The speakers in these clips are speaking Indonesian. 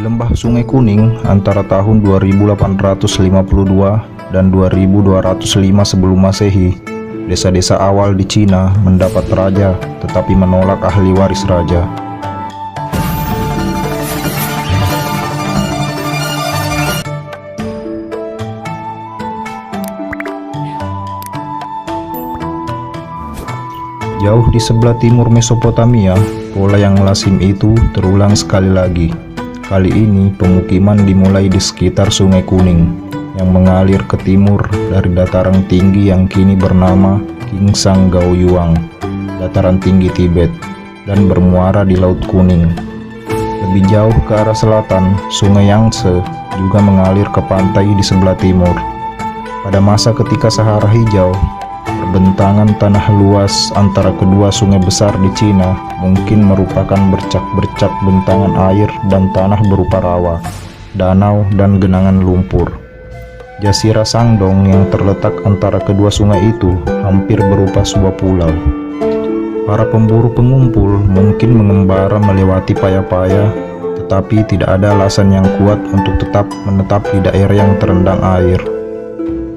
lembah Sungai Kuning antara tahun 2852 dan 2205 sebelum Masehi, desa-desa awal di Cina mendapat raja tetapi menolak ahli waris raja. Jauh di sebelah timur Mesopotamia, pola yang lazim itu terulang sekali lagi. Kali ini pemukiman dimulai di sekitar Sungai Kuning yang mengalir ke timur dari dataran tinggi yang kini bernama Kingsang Gaoyuan, dataran tinggi Tibet, dan bermuara di Laut Kuning. Lebih jauh ke arah selatan, Sungai Yangtze juga mengalir ke pantai di sebelah timur. Pada masa ketika Sahara Hijau, bentangan tanah luas antara kedua sungai besar di Cina mungkin merupakan bercak-bercak bentangan air dan tanah berupa rawa, danau, dan genangan lumpur. Jazirah Shandong yang terletak antara kedua sungai itu hampir berupa sebuah pulau. Para pemburu pengumpul mungkin mengembara melewati paya-paya, tetapi tidak ada alasan yang kuat untuk tetap menetap di daerah yang terendam air.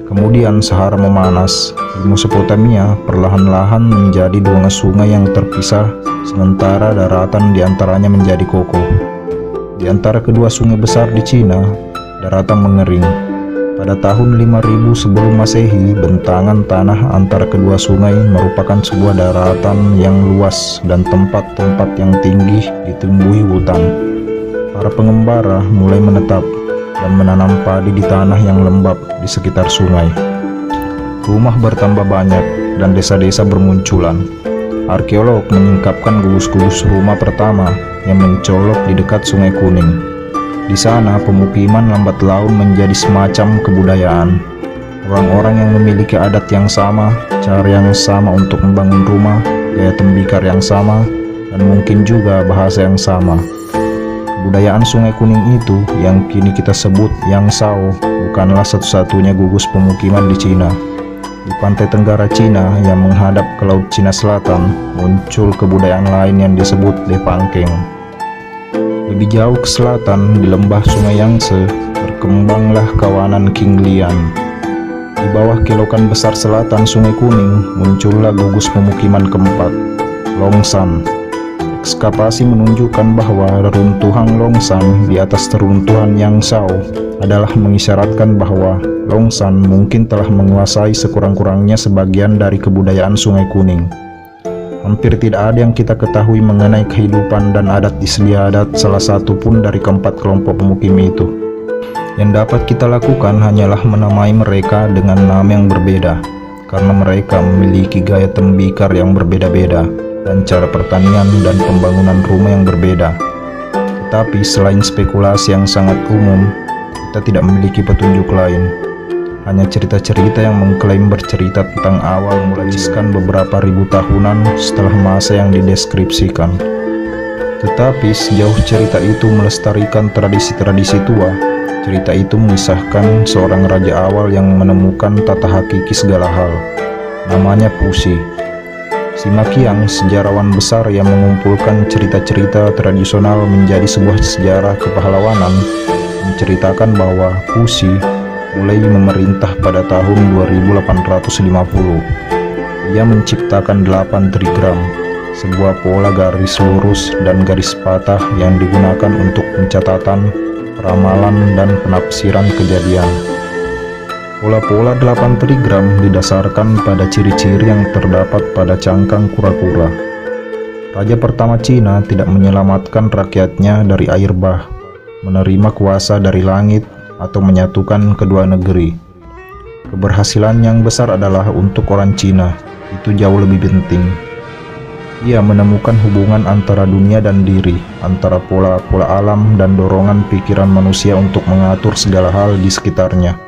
Kemudian Sahara memanas. Di Mesopotamia perlahan-lahan menjadi dua sungai yang terpisah, sementara daratan di antaranya menjadi kokoh. Di antara kedua sungai besar di Cina, daratan mengering. Pada tahun 5000 sebelum Masehi, bentangan tanah antara kedua sungai merupakan sebuah daratan yang luas dan tempat-tempat yang tinggi ditumbuhi hutan. Para pengembara mulai menetap dan menanam padi di tanah yang lembab di sekitar sungai. Rumah bertambah banyak dan desa-desa bermunculan. Arkeolog menyingkapkan gubus-gubus rumah pertama yang mencolok di dekat Sungai Kuning. Di sana pemukiman lambat laun menjadi semacam kebudayaan. Orang-orang yang memiliki adat yang sama, cara yang sama untuk membangun rumah, gaya tembikar yang sama, dan mungkin juga bahasa yang sama. Kebudayaan Sungai Kuning itu yang kini kita sebut Yangzhou bukanlah satu-satunya gugus pemukiman di Cina. Di pantai tenggara Cina yang menghadap ke Laut Cina Selatan muncul kebudayaan lain yang disebut Lepangkeng. Lebih jauh ke selatan di lembah Sungai Yangtze berkembanglah kawanan Qinglian. Di bawah kelokan besar selatan Sungai Kuning muncullah gugus pemukiman keempat, Longshan. Ekskavasi menunjukkan bahwa reruntuhan Longshan di atas reruntuhan Yangzhou adalah mengisyaratkan bahwa Longshan mungkin telah menguasai sekurang-kurangnya sebagian dari kebudayaan Sungai Kuning. Hampir tidak ada yang kita ketahui mengenai kehidupan dan adat istiadat salah satu pun dari keempat kelompok pemukim itu. Yang dapat kita lakukan hanyalah menamai mereka dengan nama yang berbeda, karena mereka memiliki gaya tembikar yang berbeda-beda dan cara pertanian dan pembangunan rumah yang berbeda. Tetapi selain spekulasi yang sangat umum, kita tidak memiliki petunjuk lain. Hanya cerita-cerita yang mengklaim bercerita tentang awal mulai beberapa ribu tahunan setelah masa yang dideskripsikan. Tetapi sejauh cerita itu melestarikan tradisi-tradisi tua, cerita itu mengisahkan seorang raja awal yang menemukan tata hakiki segala hal. Namanya Pusi. Sima Qiang, sejarawan besar yang mengumpulkan cerita-cerita tradisional menjadi sebuah sejarah kepahlawanan, menceritakan bahwa Pusi mulai memerintah pada tahun 2850. Ia menciptakan 8 trigram, sebuah pola garis lurus dan garis patah yang digunakan untuk pencatatan, peramalan, dan penafsiran kejadian. Pola-pola 8 trigram didasarkan pada ciri-ciri yang terdapat pada cangkang kura-kura. Raja pertama Cina tidak menyelamatkan rakyatnya dari air bah, menerima kuasa dari langit, atau menyatukan kedua negeri. Keberhasilan yang besar adalah untuk orang Cina, itu jauh lebih penting. Ia menemukan hubungan antara dunia dan diri, antara pola-pola alam dan dorongan pikiran manusia untuk mengatur segala hal di sekitarnya.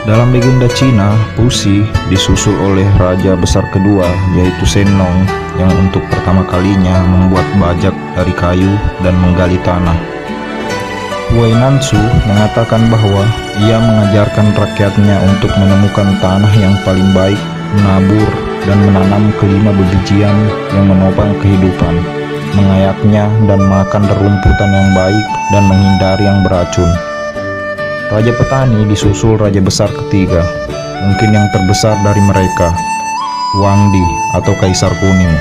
Dalam legenda Cina, Pusi disusul oleh raja besar kedua yaitu Shennong yang untuk pertama kalinya membuat bajak dari kayu dan menggali tanah. Huainansu mengatakan bahwa ia mengajarkan rakyatnya untuk menemukan tanah yang paling baik, menabur, dan menanam kelima bebijian yang menopang kehidupan, mengayaknya dan makan rerumputan yang baik dan menghindari yang beracun. Raja petani disusul raja besar ketiga, mungkin yang terbesar dari mereka, Huangdi atau Kaisar Kuning.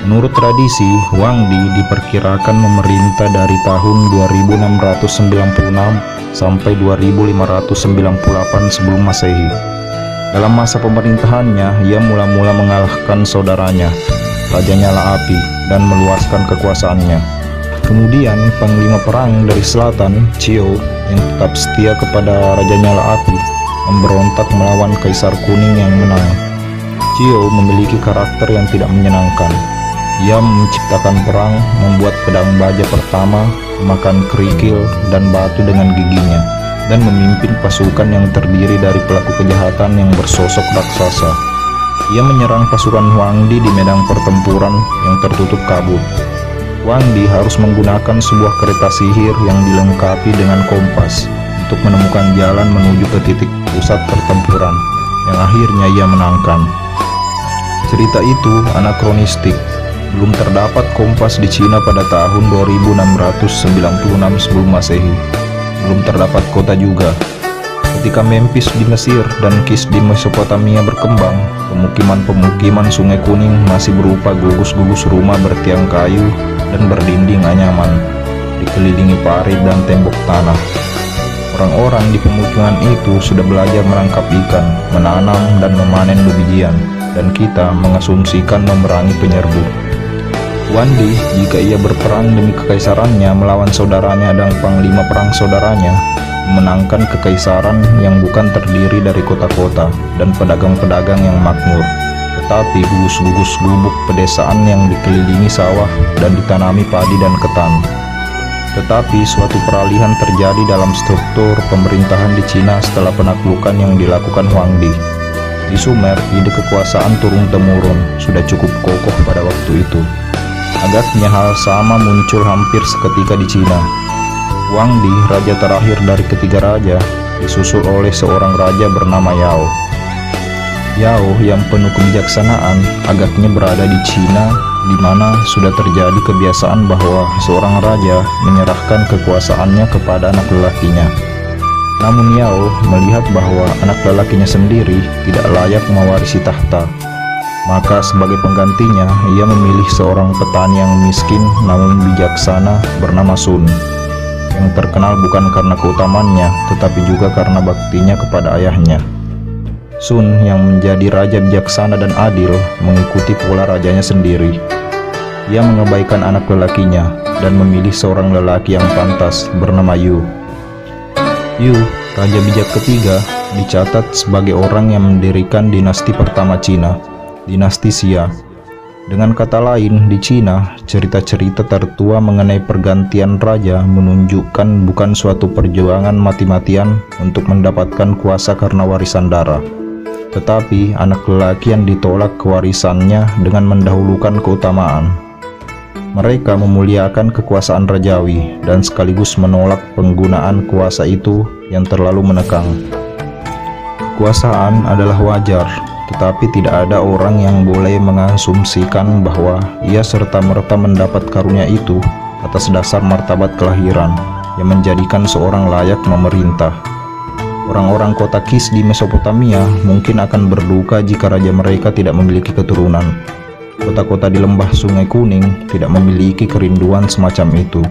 Menurut tradisi, Huangdi diperkirakan memerintah dari tahun 2696 sampai 2598 sebelum Masehi. Dalam masa pemerintahannya, ia mula-mula mengalahkan saudaranya, Raja Nyala Api, dan meluaskan kekuasaannya. Kemudian, panglima perang dari selatan, Qiu, yang tetap setia kepada Raja Nyala Api, memberontak melawan Kaisar Kuning yang menang. Qiu memiliki karakter yang tidak menyenangkan. Ia menciptakan perang, membuat pedang baja pertama, memakan kerikil dan batu dengan giginya, dan memimpin pasukan yang terdiri dari pelaku kejahatan yang bersosok raksasa. Ia menyerang pasukan Huangdi di medan pertempuran yang tertutup kabut. Huangdi harus menggunakan sebuah kereta sihir yang dilengkapi dengan kompas untuk menemukan jalan menuju ke titik pusat pertempuran, yang akhirnya ia menangkan. Cerita itu anakronistik. Belum terdapat kompas di Cina pada tahun 2696 sebelum Masehi. Belum terdapat kota juga. Ketika Memphis di Mesir dan Kis di Mesopotamia berkembang, pemukiman-pemukiman Sungai Kuning masih berupa gugus-gugus rumah bertiang kayu dan berdinding anyaman, dikelilingi parit dan tembok tanah. Orang-orang di pemukiman itu sudah belajar menangkap ikan, menanam dan memanen bebijian, dan kita mengasumsikan memerangi penyerbu. Huangdi, jika ia berperang demi kekaisarannya melawan saudaranya dan panglima perang saudaranya, memenangkan kekaisaran yang bukan terdiri dari kota-kota dan pedagang-pedagang yang makmur, tetapi gugus-gugus gubuk pedesaan yang dikelilingi sawah dan ditanami padi dan ketan. Tetapi suatu peralihan terjadi dalam struktur pemerintahan di Cina setelah penaklukan yang dilakukan Huangdi. Di Sumer, ide kekuasaan turun-temurun sudah cukup kokoh pada waktu itu. Agaknya hal sama muncul hampir seketika di Cina. Huangdi, raja terakhir dari ketiga raja, disusul oleh seorang raja bernama Yao. Yao yang penuh kebijaksanaan agaknya berada di Cina, di mana sudah terjadi kebiasaan bahwa seorang raja menyerahkan kekuasaannya kepada anak lelakinya. Namun Yao melihat bahwa anak lelakinya sendiri tidak layak mewarisi tahta. Maka sebagai penggantinya, ia memilih seorang petani yang miskin namun bijaksana bernama Sun, yang terkenal bukan karena keutamannya, tetapi juga karena baktinya kepada ayahnya. Sun yang menjadi raja bijaksana dan adil mengikuti pola rajanya sendiri. Ia mengabaikan anak lelakinya dan memilih seorang lelaki yang pantas bernama Yu. Yu, raja bijak ketiga, dicatat sebagai orang yang mendirikan dinasti pertama Cina, dinasti Xia. Dengan kata lain, di Cina, cerita-cerita tertua mengenai pergantian raja menunjukkan bukan suatu perjuangan mati-matian untuk mendapatkan kuasa karena warisan darah, tetapi anak lelaki yang ditolak kewarisannya dengan mendahulukan keutamaan. Mereka memuliakan kekuasaan rajawi dan sekaligus menolak penggunaan kuasa itu yang terlalu menekang. Kekuasaan adalah wajar, tetapi tidak ada orang yang boleh mengasumsikan bahwa ia serta-merta mendapat karunia itu atas dasar martabat kelahiran yang menjadikan seorang layak memerintah. Orang-orang kota Kis di Mesopotamia mungkin akan berduka jika raja mereka tidak memiliki keturunan. Kota-kota di lembah Sungai Kuning tidak memiliki kerinduan semacam itu.